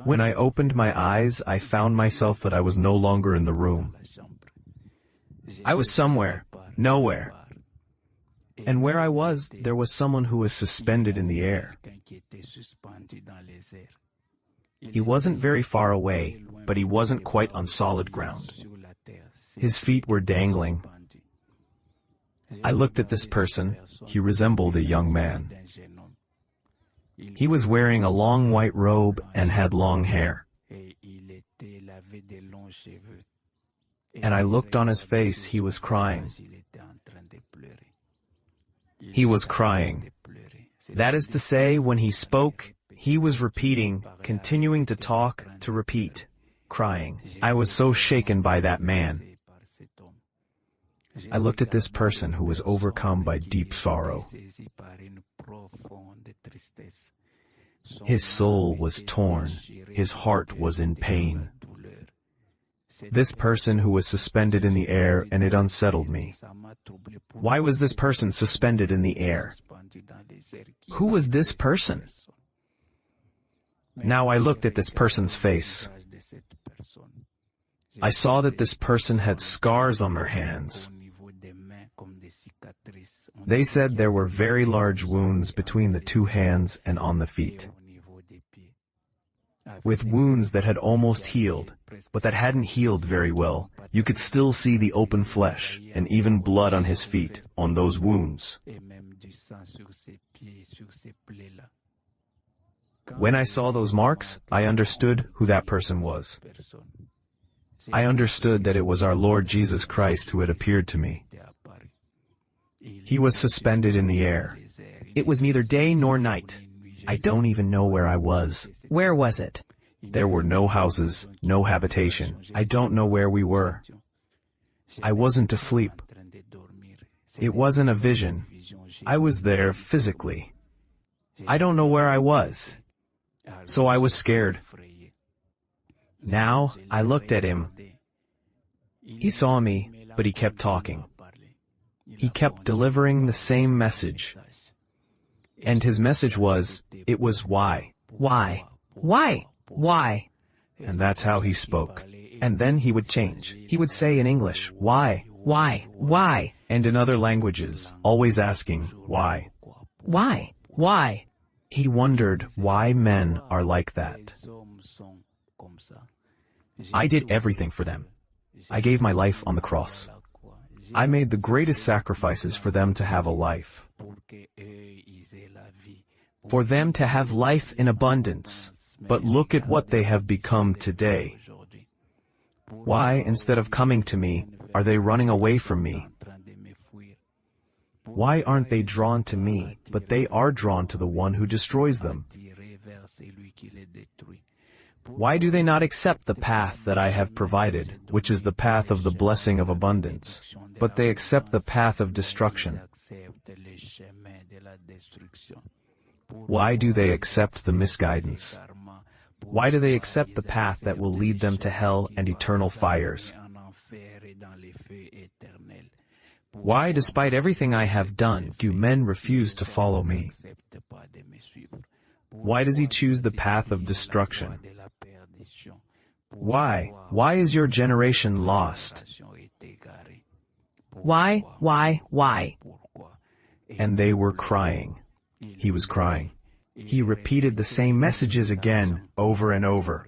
When I opened my eyes, I found myself that I was no longer in the room. I was somewhere, nowhere. And where I was, there was someone who was suspended in the air. He wasn't very far away, but he wasn't quite on solid ground. His feet were dangling. I looked at this person. He resembled a young man. He was wearing a long white robe and had long hair. And I looked on his face. He was crying. He was crying. That is to say, when he spoke, he was repeating, continuing to talk, to repeat, crying. I was so shaken by that man. I looked at this person who was overcome by deep sorrow. His soul was torn. His heart was in pain. This person who was suspended in the air, and it unsettled me. Why was this person suspended in the air? Who was this person? Now I looked at this person's face. I saw that this person had scars on their hands. They said there were very large wounds between the two hands and on the feet, with wounds that had almost healed, but that hadn't healed very well. You could still see the open flesh, and even blood on his feet, on those wounds. When I saw those marks, I understood who that person was. I understood that it was our Lord Jesus Christ who had appeared to me. He was suspended in the air. It was neither day nor night. I don't even know where I was. Where was it? There were no houses, no habitation. I don't know where we were. I wasn't asleep. It wasn't a vision. I was there physically. I don't know where I was. So I was scared. Now, I looked at him. He saw me, but he kept talking. He kept delivering the same message. And his message was, it was why. Why? Why? Why? And that's how he spoke. And then he would change. He would say in English, why? Why? Why? And in other languages, always asking, why? Why? Why? He wondered why men are like that. I did everything for them. I gave my life on the cross. I made the greatest sacrifices for them to have a life. For them to have life in abundance. But look at what they have become today. Why, instead of coming to me, are they running away from me? Why aren't they drawn to me, but they are drawn to the one who destroys them? Why do they not accept the path that I have provided, which is the path of the blessing of abundance, but they accept the path of destruction? Why do they accept the misguidance? Why do they accept the path that will lead them to hell and eternal fires? Why, despite everything I have done, do men refuse to follow me? Why does he choose the path of destruction? Why? Why is your generation lost? Why? Why? And they were crying. He was crying. He repeated the same messages again, over and over.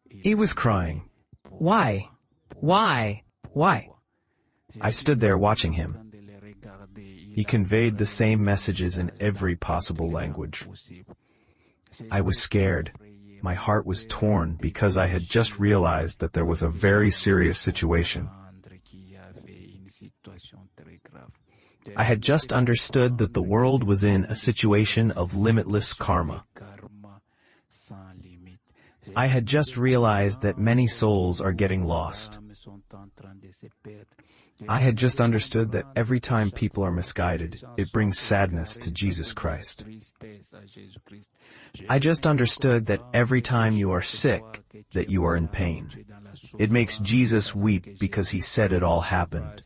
He was crying. Why? Why? Why? I stood there watching him. He conveyed the same messages in every possible language. I was scared. My heart was torn because I had just realized that there was a very serious situation. I had just understood that the world was in a situation of limitless karma. I had just realized that many souls are getting lost. I had just understood that every time people are misguided, it brings sadness to Jesus Christ. I just understood that every time you are sick, that you are in pain. It makes Jesus weep because he said it all happened.